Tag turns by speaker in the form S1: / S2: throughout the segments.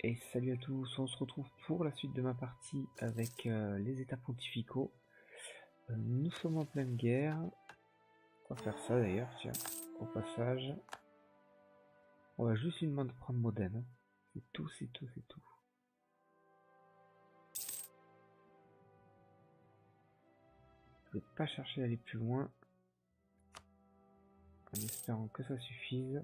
S1: Et salut à tous, on se retrouve pour la suite de ma partie avec les états pontificaux. Nous sommes en pleine guerre. On va faire ça d'ailleurs, tiens, au passage. On va juste lui demander de prendre Modène. Hein. C'est tout, c'est tout, c'est tout. Je vais pas chercher à aller plus loin. En espérant que ça suffise.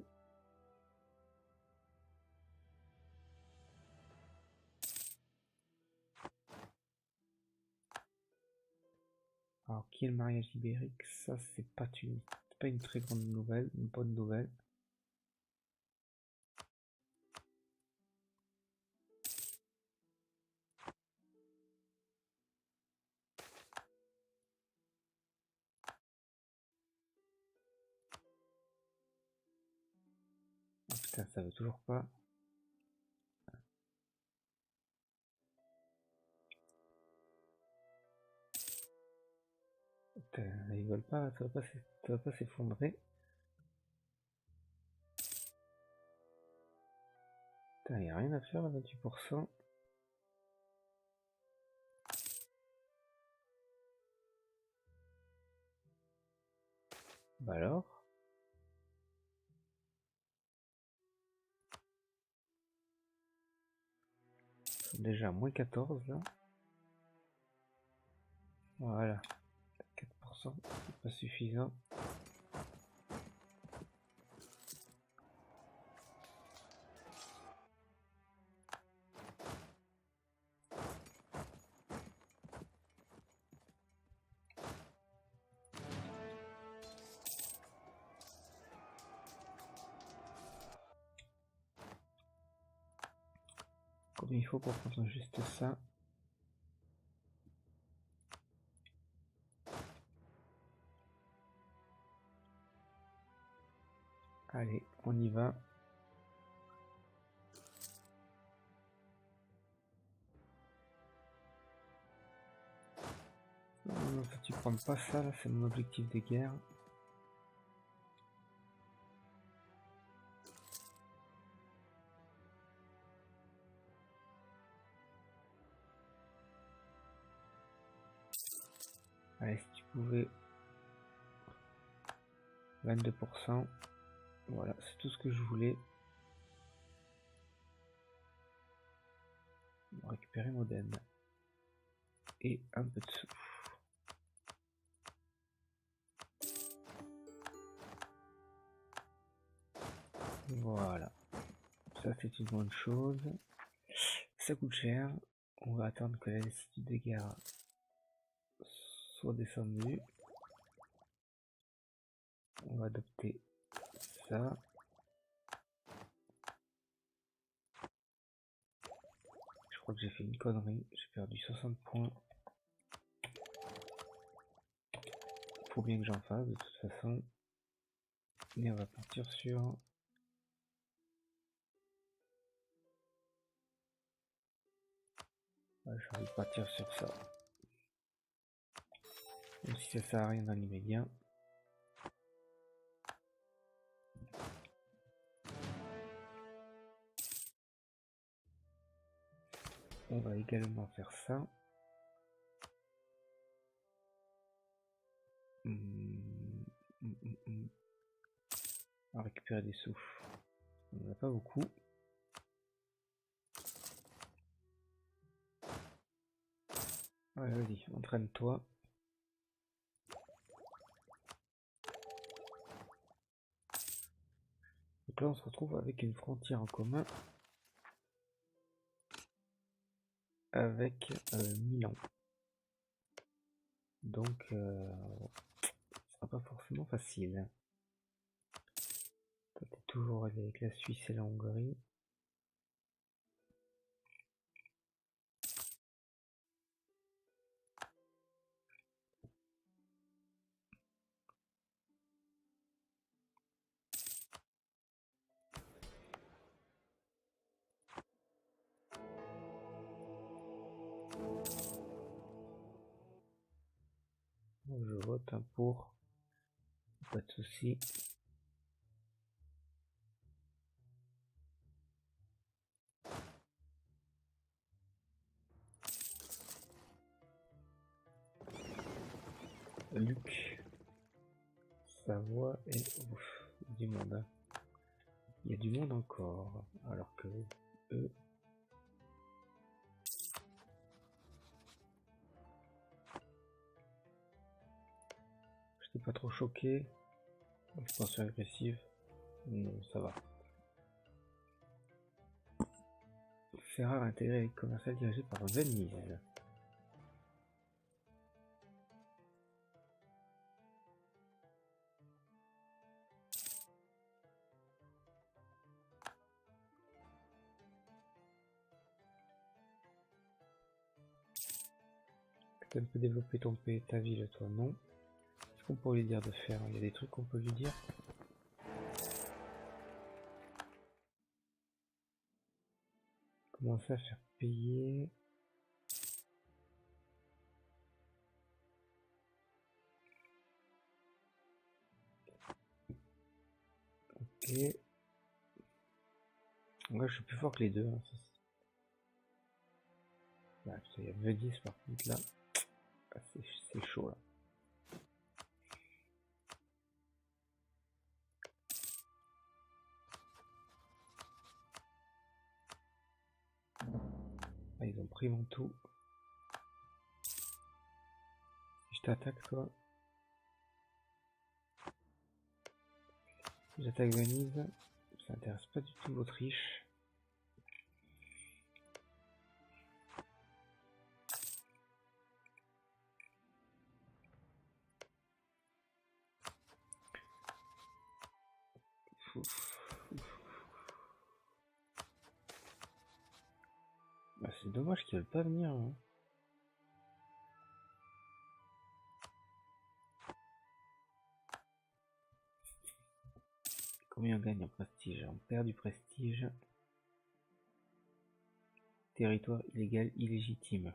S1: Alors, qui est le mariage ibérique? Ça, c'est pas une très grande nouvelle, une bonne nouvelle. Oh putain, ça veut toujours pas. Putain, ils veulent pas, ça va pas s'effondrer. Putain, y a rien à faire à 28%. Bah alors. Déjà moins 14 là. Voilà. 4%, c'est pas suffisant. Combien il faut pour prendre juste ça? Allez, on y va. Non, ça, tu prends pas ça, là, c'est mon objectif de guerre. Allez, si tu pouvais... 22%. Voilà, c'est tout ce que je voulais. On va récupérer Modène. Et un peu de sous. Voilà. Ça, c'est une bonne chose. Ça coûte cher. On va attendre que la lassitude de guerre soit descendue. On va adopter ça. Je crois que j'ai fait une connerie. J'ai perdu 60 points. Faut bien que j'en fasse de toute façon. Mais on va partir sur... Ouais, j'ai envie de partir sur ça. Même si ça sert à rien dans l'immédiat. On va également faire ça. On va récupérer des sous. On n'en a pas beaucoup. Ouais, vas-y, entraîne-toi. Donc là, on se retrouve avec une frontière en commun avec Milan. Donc, ce sera pas forcément facile. Toi, t'es toujours avec la Suisse et la Hongrie. Je vote pour. Pas de souci. Luc, Savoie et ouf, du monde. Hein. Il y a du monde encore, alors que eux. J'étais pas trop choqué. Expansion agressive. Non, ça va. Ferrare intégré avec commercial dirigé par Venise. Tu peux développer ta ville, toi, non? Qu'est-ce qu'on peut lui dire de faire? Il y a des trucs qu'on peut lui dire. Commencer à faire payer. Ok. Ouais, je suis plus fort que les deux. Hein, là, il y a Venise par contre là. Ah, c'est chaud là. Ah, ils ont pris mon tout. Si je t'attaque toi. Si j'attaque Venise, ça intéresse pas du tout l'Autriche. Bah, c'est dommage qu'ils veulent pas venir. Hein. Combien on gagne en prestige? On perd du prestige. Territoire illégal, illégitime.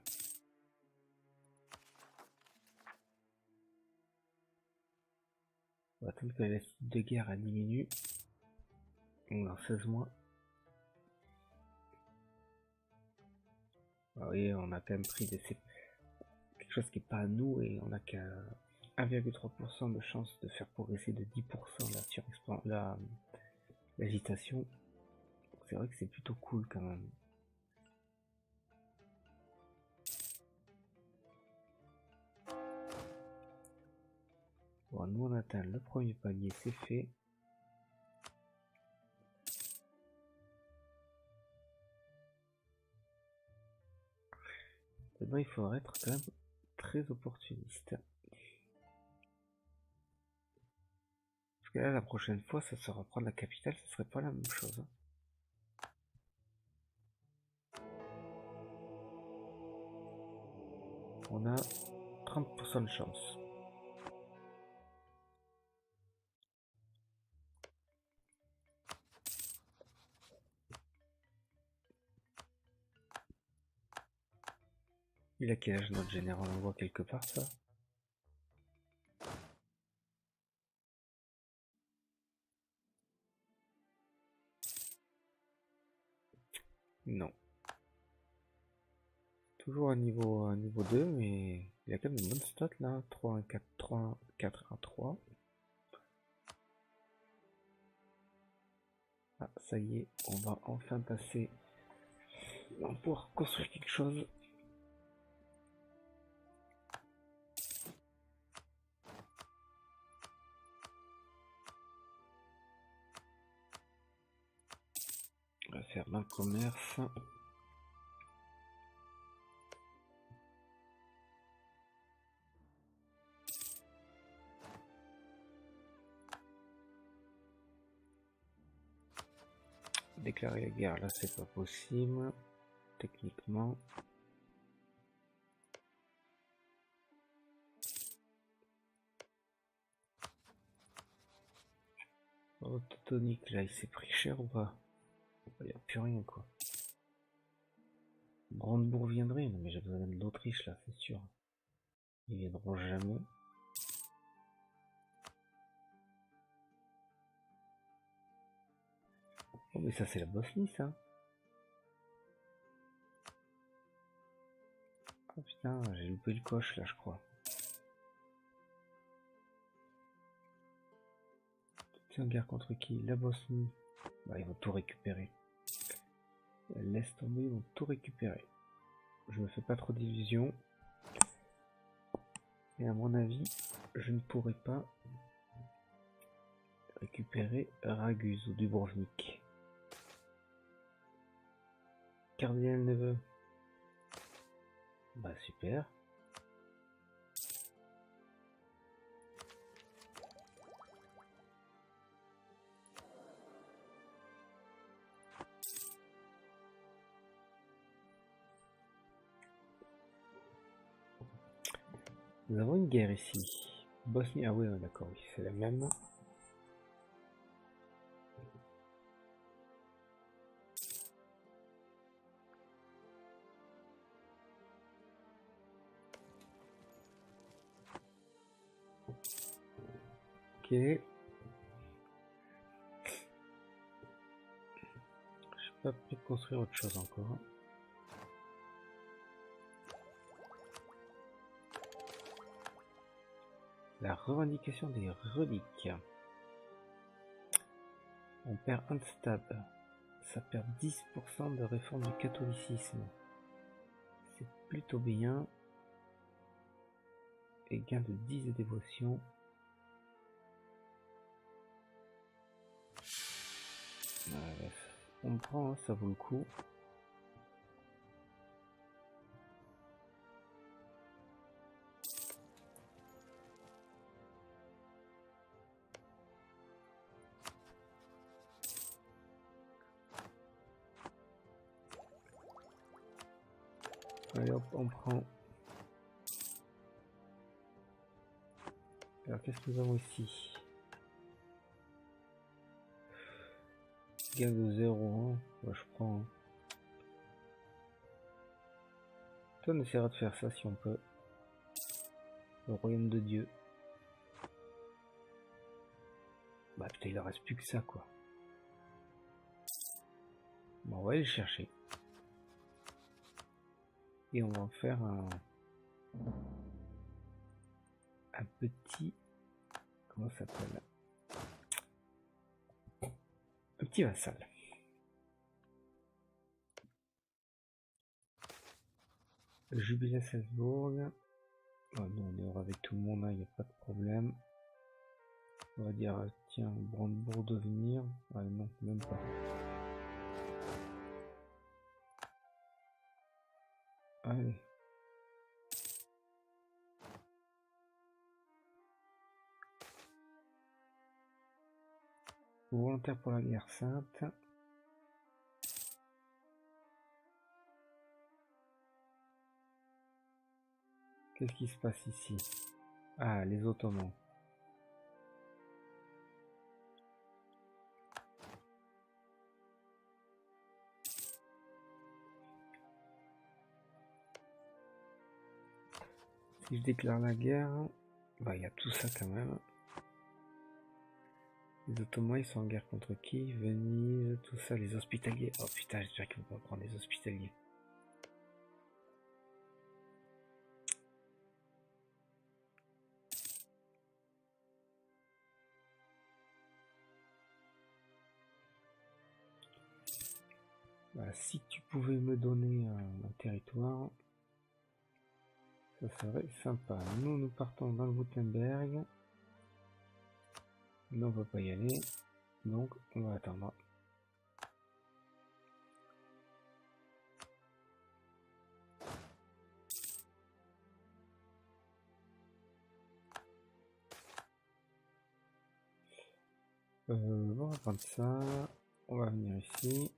S1: On va attendre que la cible de guerre diminue. Dans 16 mois. Ah oui, on a quand même pris quelque chose qui est pas à nous et on a qu'à 1,3% de chance de faire progresser de 10% l'agitation. C'est vrai que c'est plutôt cool quand même. Bon, nous on atteint le premier palier, c'est fait. Maintenant il faudrait être quand même très opportuniste. Parce que là la prochaine fois ça sera prendre la capitale, ce serait pas la même chose. On a 30% de chance. Il a quel âge notre général? On le voit quelque part ça? Non. Toujours à niveau 2, mais il a quand même une bonne stat là. 3, 1, 4, 3, 4, 1, 3. Ah, ça y est, on va enfin passer. On va pouvoir construire quelque chose. On va faire dans le commerce. Déclarer la guerre, là c'est pas possible. Techniquement. Oh, Teutonique, là il s'est pris cher ou pas? Il n'y a plus rien quoi. Brandebourg viendrait, non mais j'ai besoin de l'Autriche là, c'est sûr. Ils viendront jamais. Oh mais ça c'est la Bosnie ça. Oh putain, j'ai loupé le coche là je crois. C'est en guerre contre qui? La Bosnie. Bah, ils vont tout récupérer. Laisse tomber, ils vont tout récupérer. Je me fais pas trop d'illusions. Et à mon avis, je ne pourrai pas récupérer Raguse ou Dubrovnik. Cardinal Neveu. Bah super. Nous avons une guerre ici. Bosnie, ah oui, d'accord, oui, c'est la même. Ok. Je suis pas prêt de construire autre chose encore. La revendication des reliques. On perd un stab. Ça perd 10% de réforme du catholicisme. C'est plutôt bien. Et gain de 10 de dévotion. Ouais, on prend, hein, ça vaut le coup. Allez hop, on prend. Alors qu'est-ce que nous avons ici? Gain de 0, hein. Moi, je prends. Hein. Toi, on essaiera de faire ça si on peut. Le royaume de Dieu. Bah putain, il en reste plus que ça, quoi. Bon, on va aller le chercher. Et on va en faire un petit... Comment ça s'appelle? Un petit vassal. Jubilé à Salzbourg. Oh non, on est hors avec tout le monde, il n'y a pas de problème. On va dire, tiens, Brandebourg de venir. Ah non, même pas. Allez. Volontaire pour la guerre sainte. Qu'est-ce qui se passe ici? Ah, les Ottomans. Si je déclare la guerre, bah il y a tout ça quand même. Les Ottomans, ils sont en guerre contre qui? Venise, tout ça, les hospitaliers. Oh putain, j'espère qu'ils vont pas prendre les hospitaliers. Bah, si tu pouvais me donner un territoire, ça serait sympa. Nous partons dans le Württemberg. Mais on va pas y aller. Donc, on va attendre. On va prendre ça. On va venir ici.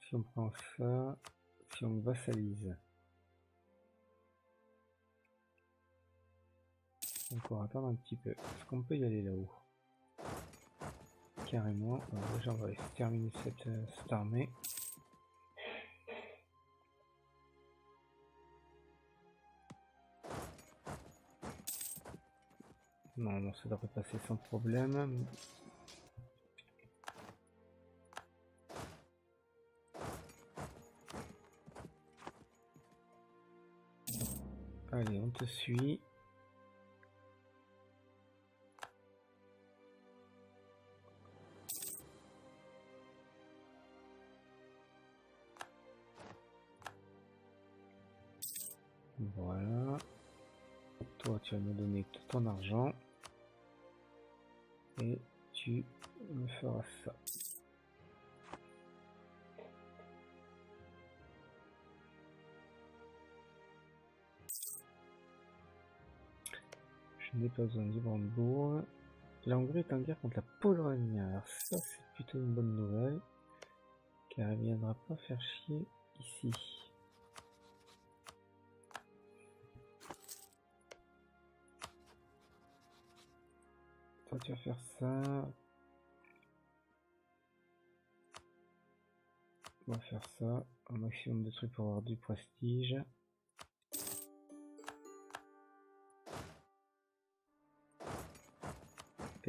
S1: Si on prend ça, si on vassalise. Encore attendre un petit peu. Est-ce qu'on peut y aller là-haut? Carrément. Alors déjà, on va terminer cette armée. Non, ça devrait passer sans problème. te suis. Voilà. Toi, tu vas me donner tout ton argent. Et tu me feras ça. Je n'ai pas besoin du Brandebourg. La Hongrie est en guerre contre la Pologne. Alors ça, c'est plutôt une bonne nouvelle. Car elle ne viendra pas faire chier ici. Toi, tu vas faire ça. On va faire ça. Un maximum de trucs pour avoir du prestige.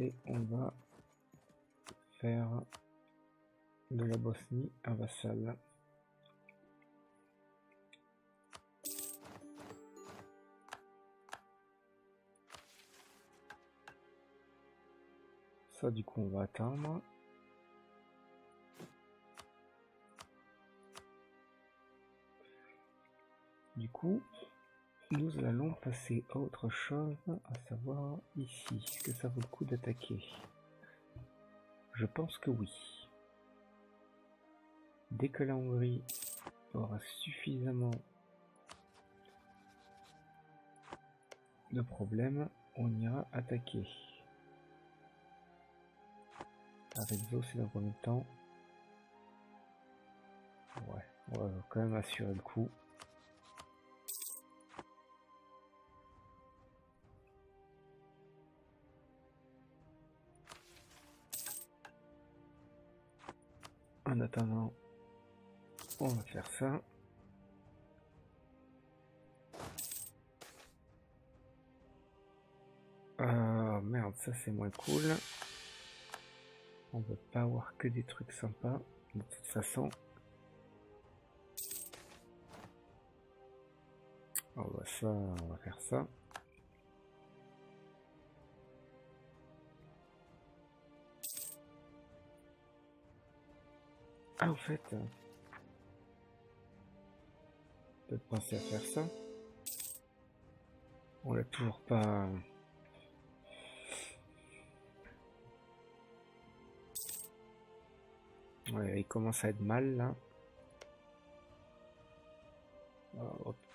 S1: Et on va faire de la Bosnie un vassal. Ça, du coup, on va attendre. Du coup, nous allons passer à autre chose, à savoir ici. Est-ce que ça vaut le coup d'attaquer? Je pense que oui. Dès que la Hongrie aura suffisamment de problèmes, on ira attaquer. Avec Zo, c'est dans combien de temps? Ouais, on va quand même assurer le coup. En attendant, on va faire ça. Merde, ça c'est moins cool. On veut pas avoir que des trucs sympas, de toute façon. Ça, on va faire ça. Ah, au fait, peut-être penser à faire ça. On l'a toujours pas. Ouais, il commence à être mal là.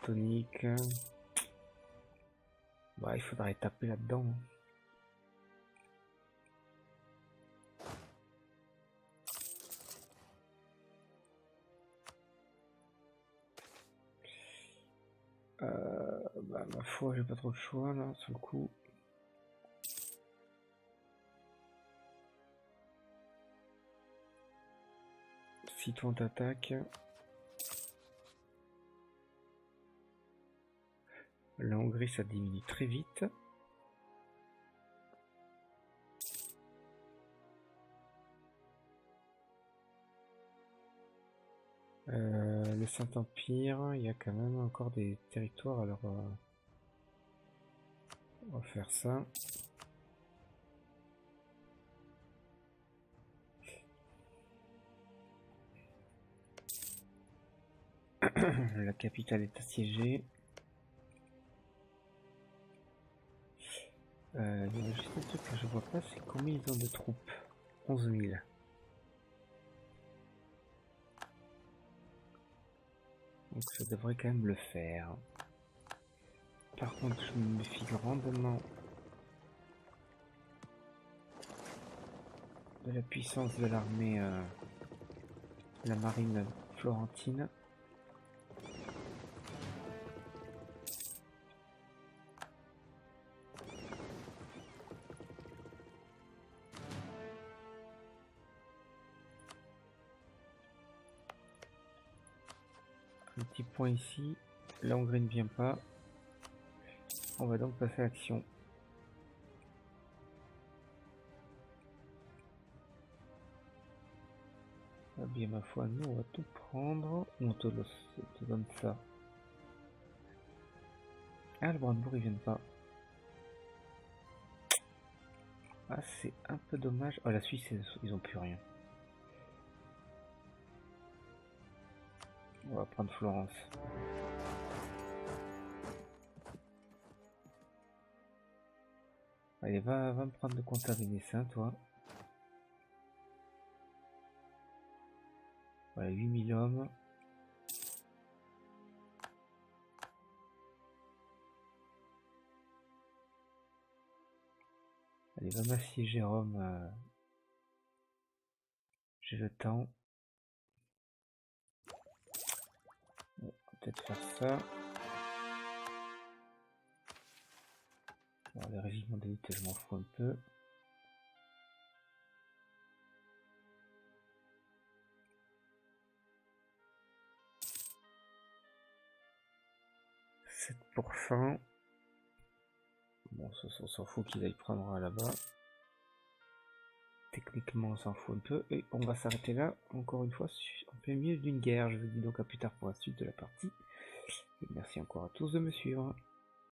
S1: Tonique. Bah, il faudrait taper là-dedans. Bah, ma foi, j'ai pas trop de choix là, sur le coup. Si toi on t'attaque, la Hongrie ça diminue très vite. Le Saint-Empire, il y a quand même encore des territoires, alors on va faire ça. La capitale est assiégée. Il y a juste un truc que je vois pas, c'est combien ils ont de troupes. 11 000. Donc ça devrait quand même le faire. Par contre, je me méfie grandement de la puissance de l'armée, la marine florentine. Un petit point ici, la Hongrie ne vient pas. On va donc passer à l'action. Ah bien ma foi, nous on va tout prendre. On te donne ça. Ah, le Brandebourg, ils viennent pas. Ah, c'est un peu dommage. Oh, la Suisse, ils ont plus rien. On va prendre Florence. Allez, va me prendre le comte à Vénessin, toi. Voilà, 8000 hommes. Allez, va m'assiéger Rome. J'ai le temps. Bon, on va peut-être faire ça. Alors, les régiments d'élite, je m'en fous un peu. %. Bon, ça, on s'en fout qu'ils aillent prendre là-bas. Techniquement, on s'en fout un peu. Et on va s'arrêter là. Encore une fois, en plein milieu d'une guerre. Je vous dis donc à plus tard pour la suite de la partie. Et merci encore à tous de me suivre.